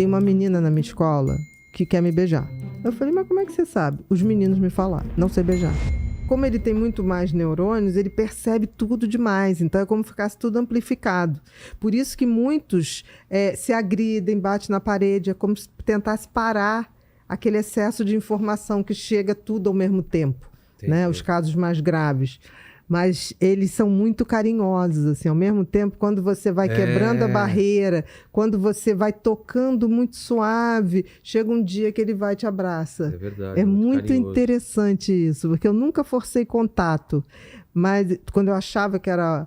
tem uma menina na minha escola que quer me beijar. Eu falei, mas como é que você sabe? Os meninos me falaram, não sei beijar. Como ele tem muito mais neurônios, ele percebe tudo demais. Então, é como se ficasse tudo amplificado. Por isso que muitos se agridem, batem na parede. É como se tentasse parar aquele excesso de informação que chega tudo ao mesmo tempo. Né? Os casos mais graves. Mas eles são muito carinhosos, assim, ao mesmo tempo, quando você vai quebrando a barreira, quando você vai tocando muito suave, chega um dia que ele vai e te abraça. É verdade. É muito carinhoso. interessante isso, porque eu nunca forcei contato, mas quando eu achava que era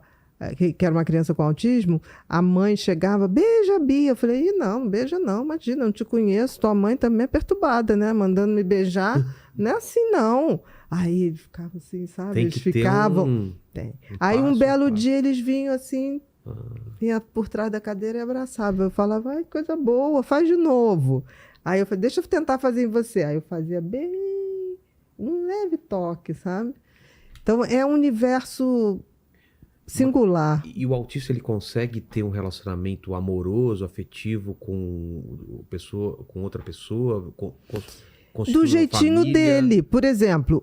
uma criança com autismo, a mãe chegava, beija a Bia. Eu falei, não beija não, imagina, eu não te conheço, tua mãe também é perturbada, né? Mandando me beijar, não é assim não. Aí ele ficava assim, sabe? Tem Eles que ficavam. ter Aí um passo, belo passo. dia eles vinham assim, vinha por trás da cadeira e abraçava. Eu falava, ai, coisa boa, faz de novo. Aí eu falei, deixa eu tentar fazer em você. Aí eu fazia bem, um leve toque, sabe? Então é um universo singular. E o autista, ele consegue ter um relacionamento amoroso, afetivo com outra pessoa? Do jeitinho família? dele. Por exemplo,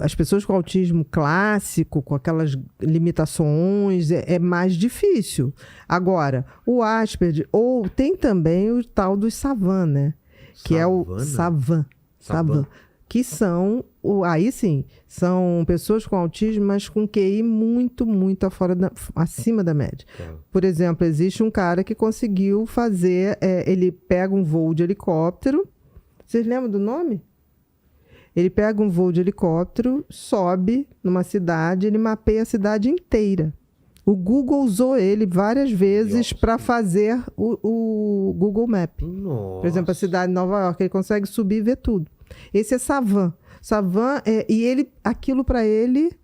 as pessoas com autismo clássico, com aquelas limitações, é mais difícil. Agora, o Asperger, ou tem também o tal dos Savan, né? Que é o Savan. Que são, aí sim, são pessoas com autismo, mas com QI muito, muito acima da média. Tá. Por exemplo, existe um cara que conseguiu fazer, ele pega um voo de helicóptero, vocês lembram do nome? Ele pega um voo de helicóptero, sobe numa cidade, ele mapeia a cidade inteira. O Google usou ele várias vezes para fazer o Google Map. Nossa. Por exemplo, a cidade de Nova York, ele consegue subir e ver tudo. Esse é Savan. Savan, e ele, aquilo para ele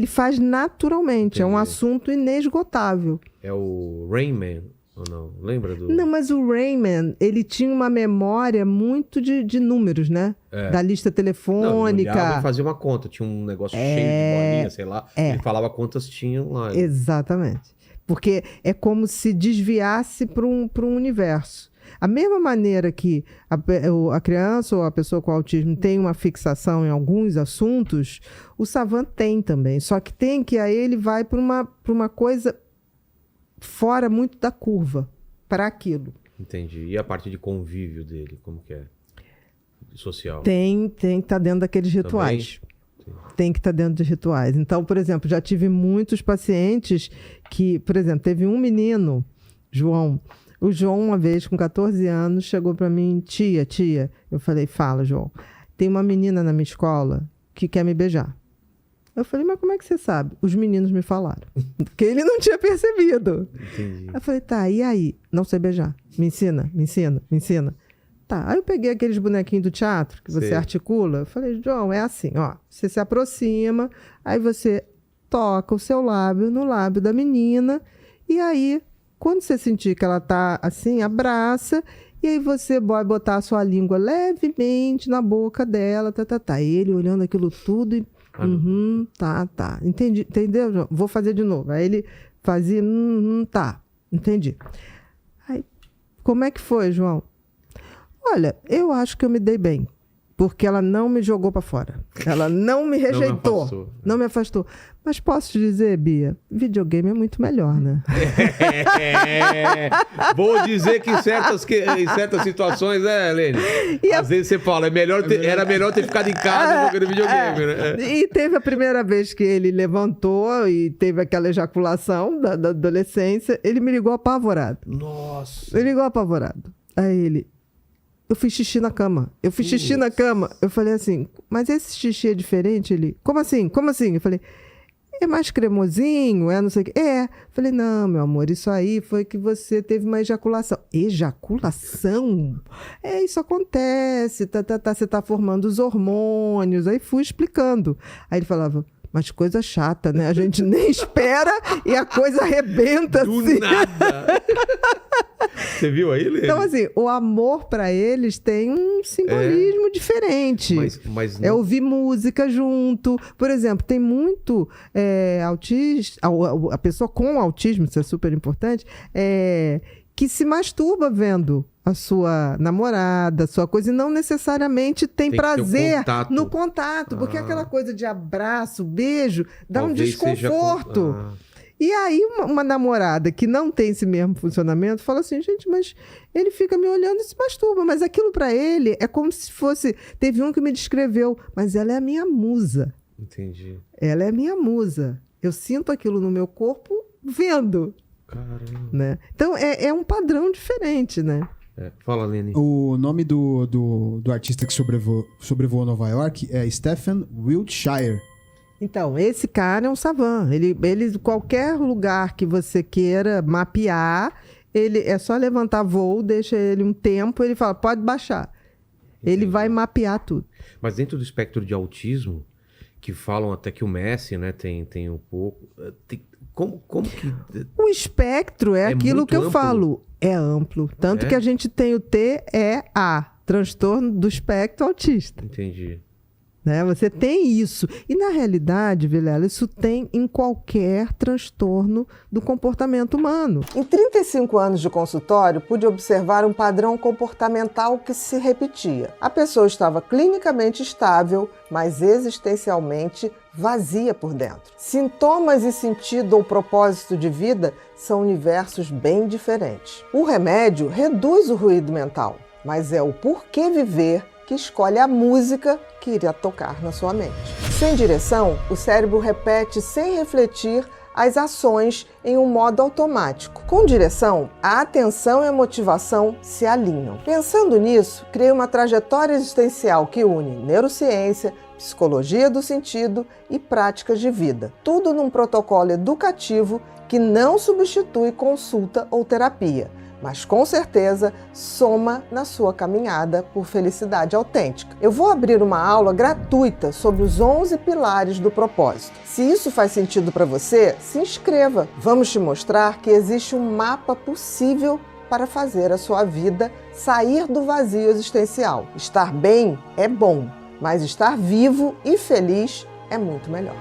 faz naturalmente. Entendi. É um assunto inesgotável. É o Rain Man, ou não? Lembra do... Não, mas o Rayman, ele tinha uma memória muito de números, né? Da lista Não, ele telefônica. olhava e fazia uma conta. Tinha um negócio cheio de bolinha, sei lá. Ele falava quantas tinham lá. Exatamente. Porque é como se desviasse para um universo. A mesma maneira que a criança ou a pessoa com autismo tem uma fixação em alguns assuntos, o Savan tem também. Só que tem que aí ele vai para uma coisa fora muito da curva, para aquilo. Entendi. E a parte de convívio dele, como que é? Social? Tem que estar dentro daqueles rituais. Tem que estar dentro dos rituais. Então, por exemplo, já tive muitos pacientes que, por exemplo, teve um menino, João. O João, uma vez, com 14 anos, chegou para mim, tia. Eu falei, fala, João. Tem uma menina na minha escola que quer me beijar. Eu falei, mas como é que você sabe? Os meninos me falaram. Porque ele não tinha percebido. Entendi. Eu falei, tá, e aí? Não sei beijar. Me ensina. Tá, aí eu peguei aqueles bonequinhos do teatro que você articula. Eu falei, João, é assim, ó. Você se aproxima, aí você toca o seu lábio no lábio da menina, e aí, quando você sentir que ela tá assim, abraça, e aí você vai botar a sua língua levemente na boca dela, tá. E ele olhando aquilo tudo e... tá. Entendeu, João? Vou fazer de novo. Aí ele fazia, tá. Entendi. Aí, como é que foi, João? Olha, eu acho que eu me dei bem. Porque ela não me jogou para fora. Ela não me rejeitou. Não me afastou. Mas posso te dizer, Bia, videogame é muito melhor, né? Vou dizer que em certas situações, Lene? Às vezes você fala, era melhor ter ficado em casa jogando videogame, né? E teve a primeira vez que ele levantou e teve aquela ejaculação da adolescência, ele me ligou apavorado. Nossa! Ele ligou apavorado. Aí ele... Eu fiz xixi na cama. Eu falei assim, mas esse xixi é diferente? Ele, como assim? Eu falei, é mais cremosinho, não sei o quê. Eu falei, não, meu amor, isso aí foi que você teve uma ejaculação. Ejaculação? Isso acontece, você tá formando os hormônios. Aí fui explicando. Aí ele falava... Mas coisa chata, né? A gente nem espera e a coisa arrebenta Do assim. nada! Você viu aí, Lene? Então, assim, o amor para eles tem um simbolismo diferente. Mas não... ouvir música junto. Por exemplo, tem muito autista... A pessoa com autismo, isso é super importante, que se masturba vendo a sua namorada, a sua coisa, e não necessariamente tem prazer no contato, porque aquela coisa de abraço, beijo, dá um desconforto. E aí uma namorada que não tem esse mesmo funcionamento fala assim, gente, mas ele fica me olhando e se masturba, mas aquilo para ele é como se fosse... Teve um que me descreveu, mas ela é a minha musa. Entendi. Ela é a minha musa. Eu sinto aquilo no meu corpo vendo. Caramba. Né? Então é um padrão diferente, né? Fala, Lene. O nome do artista que sobrevoou Nova York é Stephen Wiltshire. Então, esse cara é um savant. Ele, qualquer lugar que você queira mapear, ele é só levantar voo, deixa ele um tempo, ele fala, pode baixar. Entendi. Ele vai mapear tudo. Mas dentro do espectro de autismo, que falam até que o Messi, né, tem um pouco... Como que... O espectro é aquilo que eu falo. É amplo. Tanto que a gente tem o TEA, transtorno do espectro autista. Entendi. Né? Você tem isso. E, na realidade, Vilela, isso tem em qualquer transtorno do comportamento humano. Em 35 anos de consultório, pude observar um padrão comportamental que se repetia. A pessoa estava clinicamente estável, mas existencialmente vazia por dentro. Sintomas e sentido ou propósito de vida são universos bem diferentes. O remédio reduz o ruído mental, mas é o porquê viver que escolhe a música que irá tocar na sua mente. Sem direção, o cérebro repete sem refletir as ações em um modo automático. Com direção, a atenção e a motivação se alinham. Pensando nisso, criei uma trajetória existencial que une neurociência, psicologia do sentido e práticas de vida. Tudo num protocolo educativo que não substitui consulta ou terapia, mas com certeza soma na sua caminhada por felicidade autêntica. Eu vou abrir uma aula gratuita sobre os 11 pilares do propósito. Se isso faz sentido para você, se inscreva. Vamos te mostrar que existe um mapa possível para fazer a sua vida sair do vazio existencial. Estar bem é bom, mas estar vivo e feliz é muito melhor.